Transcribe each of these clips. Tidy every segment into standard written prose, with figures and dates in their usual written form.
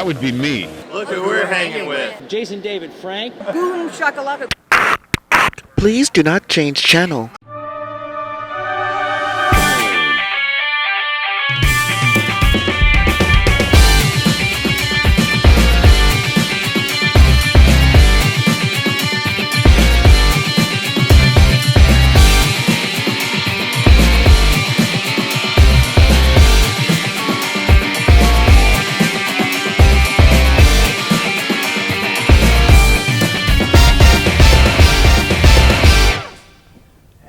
That would be me. Look who we're hanging with. Jason David Frank. Boom shakalaka. Please do not change channel.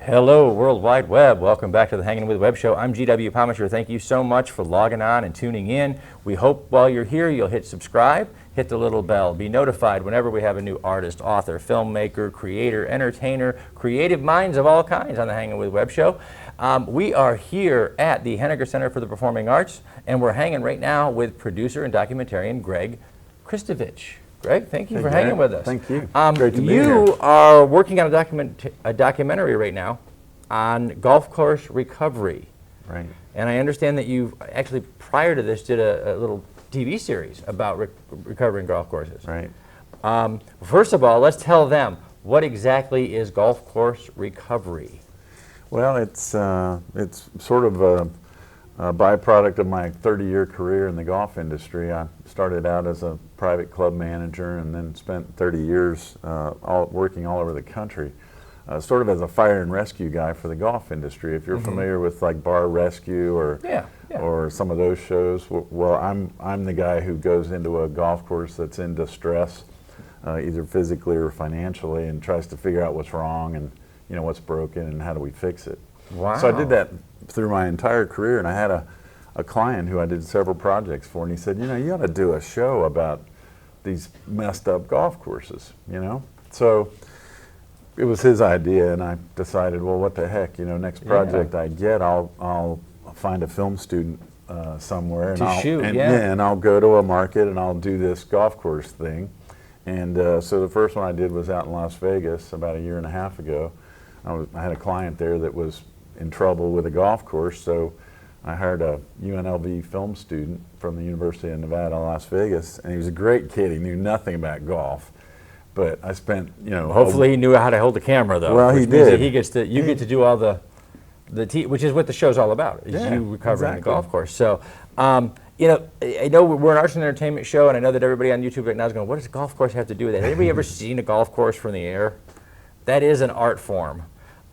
Hello, World Wide Web. Welcome back to the Hangin' with Web Show. I'm GW Pomichter. Thank you so much for logging on and tuning in. We hope while you're here you'll hit subscribe, hit the little bell, be notified whenever we have a new artist, author, filmmaker, creator, entertainer, creative minds of all kinds on the Hangin' with Web Show. We are here at the Henegar Center for the Performing Arts, and we're hanging right now with producer and documentarian Greg Christovich. Greg, thank you for hanging with us. Thank you. Great to be here. You are working on a documentary right now on golf course recovery. Right. And I understand that you actually, prior to this, did a little TV series about recovering golf courses. Right. First of all, let's tell them, what exactly is golf course recovery? Well, it's sort of a byproduct of my 30-year career in the golf industry. I started out as a private club manager and then spent 30 years working all over the country, sort of as a fire and rescue guy for the golf industry. If you're familiar with like Bar Rescue or some of those shows, well, I'm the guy who goes into a golf course that's in distress, either physically or financially, and tries to figure out what's wrong and what's broken and how do we fix it. Wow. So I did that through my entire career, and I had a client who I did several projects for, and he said, you ought to do a show about these messed up golf courses, So it was his idea, and I decided, well, what the heck, next project I get, I'll find a film student somewhere, and I'll go to a market and I'll do this golf course thing. And so the first one I did was out in Las Vegas about a year and a half ago. I had a client there that was in trouble with a golf course, so I hired a UNLV film student from the University of Nevada, Las Vegas, and he was a great kid. He knew nothing about golf, but I spent, Hopefully he knew how to hold the camera, though. Well, he did. You get to do all the which is what the show's all about, is you recovering the golf course. So, I know we're an arts and entertainment show, and I know that everybody on YouTube right now is going, what does a golf course have to do with that? Has anybody ever seen a golf course from the air? That is an art form.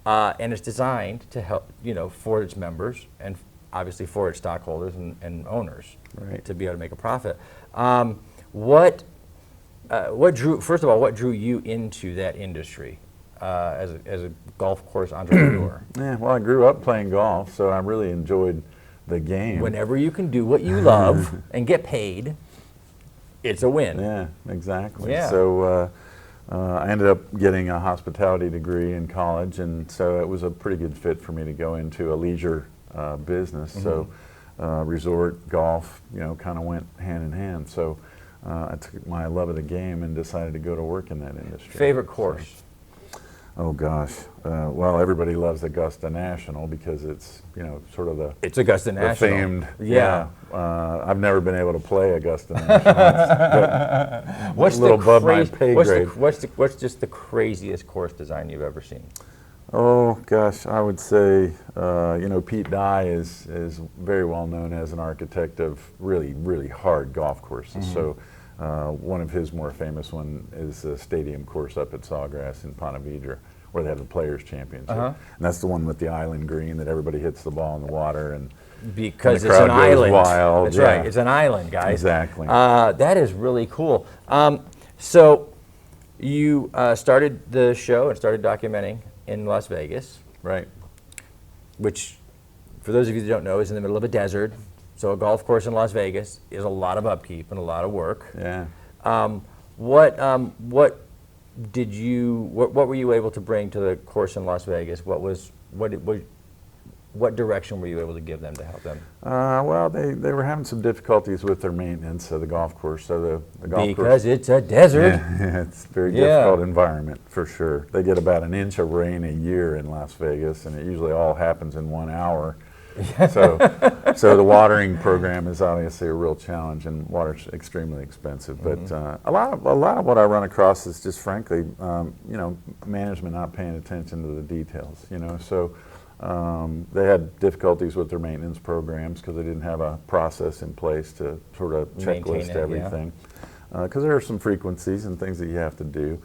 And it's designed to help, for its members and obviously for its stockholders and owners, right, to be able to make a profit. What drew you into that industry as a golf course entrepreneur? Yeah, well, I grew up playing golf, so I really enjoyed the game. Whenever you can do what you love and get paid, it's a win. Yeah, exactly. Yeah. So. I ended up getting a hospitality degree in college, and so it was a pretty good fit for me to go into a leisure business. So resort, golf, kind of went hand in hand. So I took my love of the game and decided to go to work in that industry. Favorite course? Oh gosh, well, everybody loves Augusta National because it's sort of the It's Augusta National. Famed. Yeah. I've never been able to play Augusta National. What's a little above my pay grade. What's just the craziest course design you've ever seen? Oh gosh, I would say Pete Dye is very well known as an architect of really, really hard golf courses. So one of his more famous one is the stadium course up at Sawgrass in Ponte Vedra, where they have the Players Championship. And that's the one with the island green that everybody hits the ball in the water and because the it's crowd an goes island. wild. That's right. It's an island, guys. Exactly. That is really cool. So you started the show and started documenting in Las Vegas, Right. which, for those of you that don't know, is in the middle of a desert. So a golf course in Las Vegas is a lot of upkeep and a lot of work. Yeah. What were you able to bring to the course in Las Vegas? What direction were you able to give them to help them? Well, they were having some difficulties with their maintenance of the golf course. So the golf course. Because it's a desert. Yeah, it's a very difficult environment for sure. They get about an inch of rain a year in Las Vegas, and it usually all happens in 1 hour. So the watering program is obviously a real challenge, and water's extremely expensive. But a lot of what I run across is just frankly, management not paying attention to the details. So they had difficulties with their maintenance programs because they didn't have a process in place to sort of checklist everything. Because there are some frequencies and things that you have to do,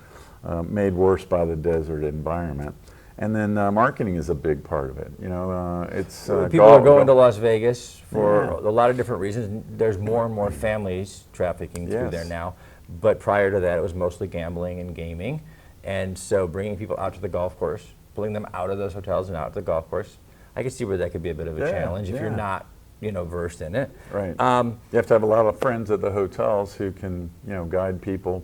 made worse by the desert environment. And then marketing is a big part of it. It's people are going to Las Vegas for a lot of different reasons. There's more and more families trafficking through there now. But prior to that, it was mostly gambling and gaming. And so bringing people out to the golf course, pulling them out of those hotels and out to the golf course, I can see where that could be a bit of a challenge if you're not, versed in it. Right. You have to have a lot of friends at the hotels who can, guide people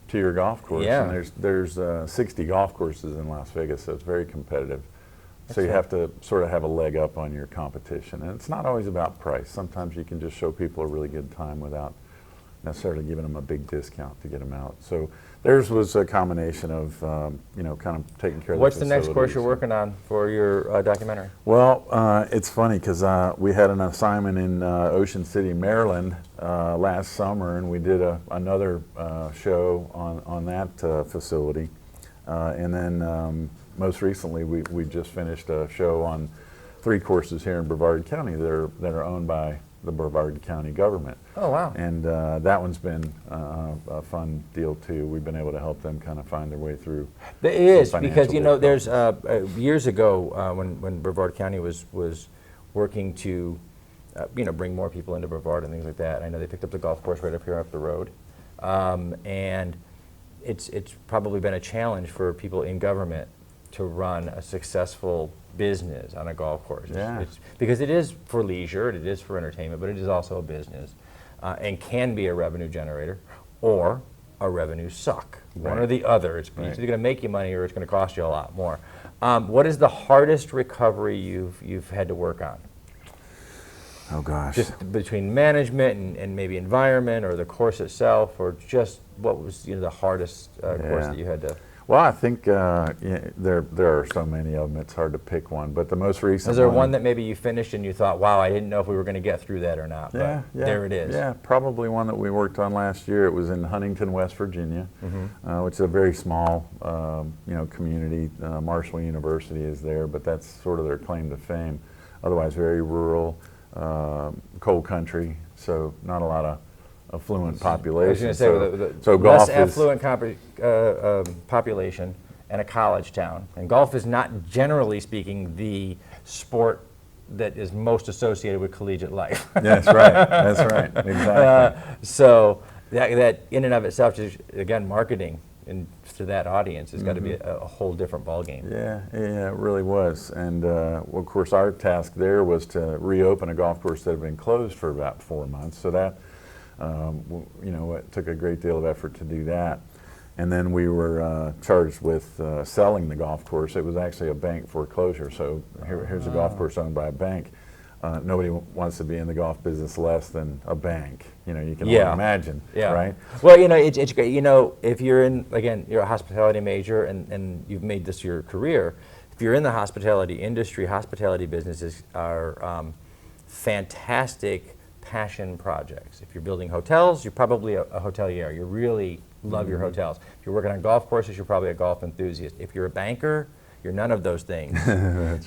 to your golf course. Yeah. And there's 60 golf courses in Las Vegas, so it's very competitive. So you have to sort of have a leg up on your competition. And it's not always about price. Sometimes you can just show people a really good time without necessarily giving them a big discount to get them out. So theirs was a combination of, kind of taking care of the What's the next course facilities. you're working on for your documentary? Well, it's funny because we had an assignment in Ocean City, Maryland last summer, and we did another show on that facility. And then most recently, we just finished a show on 3 courses here in Brevard County that are owned by the Brevard County government. Oh, wow. And that one's been a fun deal, too. We've been able to help them kind of find their way through. It is, because, there's years ago when Brevard County was working to, bring more people into Brevard and things like that. I know they picked up the golf course right up here up the road. And it's probably been a challenge for people in government to run a successful business on a golf course. Because it is for leisure, it is for entertainment, but it is also a business and can be a revenue generator or a revenue suck. One or the other. It's either going to make you money or it's going to cost you a lot more. What is the hardest recovery you've had to work on? Oh gosh. Just between management and maybe environment or the course itself, or just what was the hardest course that you had to... Well, I think there are so many of them, it's hard to pick one. But the most recent Is there one that maybe you finished and you thought, wow, I didn't know if we were going to get through that or not, but there it is. Yeah, probably one that we worked on last year. It was in Huntington, West Virginia, which is a very small community. Marshall University is there, but that's sort of their claim to fame. Otherwise, very rural, cold country, so not a lot of affluent population. I was going to say, so less golf affluent population and a college town. And golf is not, generally speaking, the sport that is most associated with collegiate life. That's right. That's right. Exactly. So that in and of itself, just, again, marketing to that audience has got to be a whole different ballgame. Yeah, it really was. And of course, our task there was to reopen a golf course that had been closed for about 4 months. So that it took a great deal of effort to do that. And then we were charged with selling the golf course. It was actually a bank foreclosure. So here's a golf course owned by a bank. Nobody wants to be in the golf business less than a bank. You can only imagine, right? Well, it's great. If you're you're a hospitality major and you've made this your career. If you're in the hospitality industry, hospitality businesses are fantastic passion projects. If you're building hotels, you're probably a hotelier. You really love your hotels. If you're working on golf courses, you're probably a golf enthusiast. If you're a banker, you're none of those things.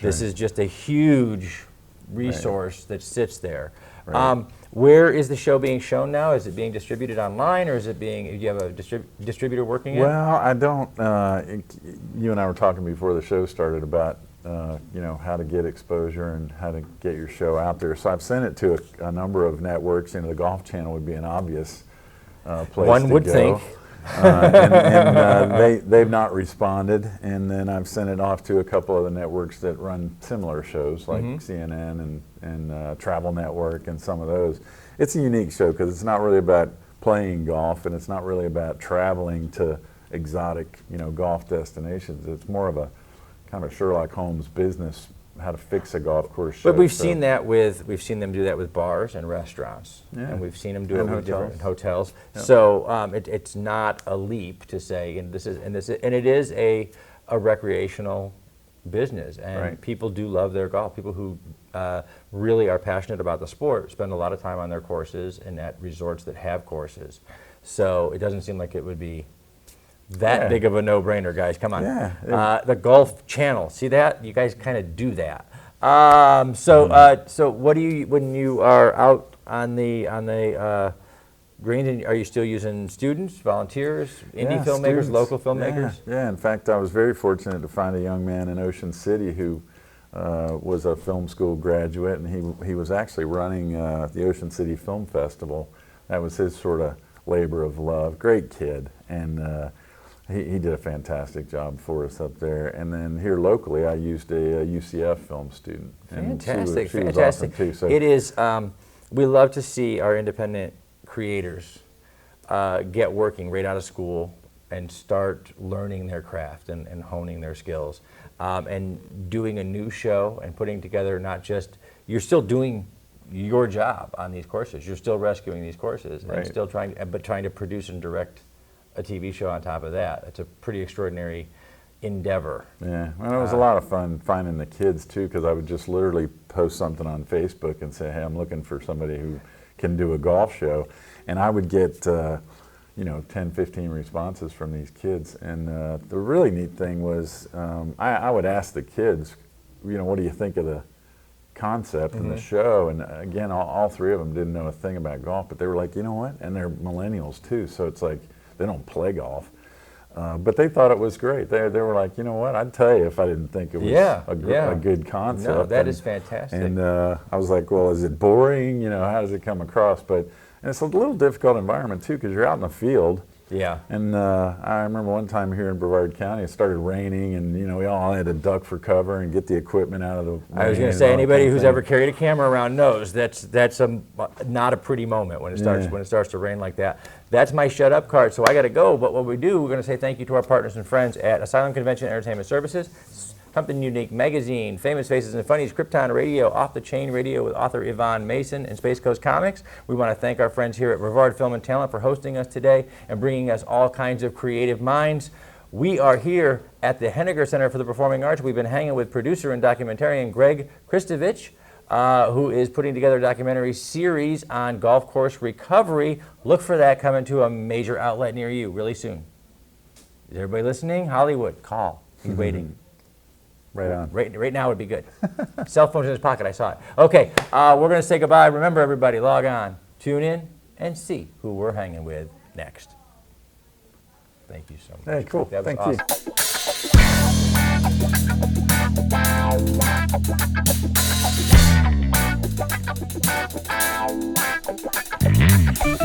This is just a huge resource that sits there. Right. Where is the show being shown now? Is it being distributed online, or is it do you have a distributor working it? Well, I don't. You and I were talking before the show started about how to get exposure and how to get your show out there. So I've sent it to a number of networks. The Golf Channel would be an obvious place One to would go. think. They've not responded. And then I've sent it off to a couple of the networks that run similar shows, like CNN and Travel Network and some of those. It's a unique show because it's not really about playing golf, and it's not really about traveling to exotic, golf destinations. It's more of a kind of Sherlock Holmes business, how to fix a golf course show. But we've seen them do that with bars and restaurants, and we've seen them do it with different hotels. Yep. So it's not a leap to say, and it is a recreational business, and Right. people do love their golf. People who really are passionate about the sport spend a lot of time on their courses and at resorts that have courses. So it doesn't seem like it would be that big of a no-brainer, guys. Come on. Yeah. The Golf Channel. See that? You guys kind of do that. So what do you, when you are out on the greens, are you still using students, volunteers, indie filmmakers, students. local filmmakers? Yeah, in fact, I was very fortunate to find a young man in Ocean City who was a film school graduate, and he was actually running the Ocean City Film Festival. That was his sort of labor of love. Great kid, and he did a fantastic job for us up there. And then here locally, I used a UCF film student. And Fantastic, she was fantastic. awesome too. So It is, we love to see our independent creators get working right out of school and start learning their craft and honing their skills. And doing a new show and putting together not just, you're still doing your job on these courses. You're still rescuing these courses and Right. still trying to produce and direct a TV show on top of that. It's a pretty extraordinary endeavor. Yeah, well, it was a lot of fun finding the kids too, because I would just literally post something on Facebook and say, hey, I'm looking for somebody who can do a golf show. And I would get, 10, 15 responses from these kids. And the really neat thing was I would ask the kids, what do you think of the concept and the show? And again, all three of them didn't know a thing about golf, but they were like, you know what? And they're millennials too, so it's like they don't play golf. But they thought it was great. They were like, you know what? I'd tell you if I didn't think it was a good concept. No, that is fantastic. And I was like, well, is it boring? How does it come across? But it's a little difficult environment too, because you're out in the field. Yeah. And I remember one time here in Brevard County, it started raining, and we all had to duck for cover and get the equipment out of the. I was going to say, anybody who's ever carried a camera around knows that's not a pretty moment when it starts to rain like that. That's my shut up card, so I got to go. But what we do, we're going to say thank you to our partners and friends at Asylum Convention Entertainment Services, Something Unique Magazine, Famous Faces and Funnies, Krypton Radio, Off the Chain Radio with author Yvonne Mason, and Space Coast Comics. We want to thank our friends here at Brevard Film and Talent for hosting us today and bringing us all kinds of creative minds. We are here at the Henegar Center for the Performing Arts. We've been hanging with producer and documentarian Greg Christovich, who is putting together a documentary series on golf course recovery. Look for that coming to a major outlet near you really soon. Is everybody listening? Hollywood, call. He's waiting. Right on. Right now would be good. Cell phone's in his pocket, I saw it. Okay, we're going to say goodbye. Remember, everybody, log on, tune in, and see who we're hanging with next. Thank you so much. Hey, cool. That was awesome. Thank you.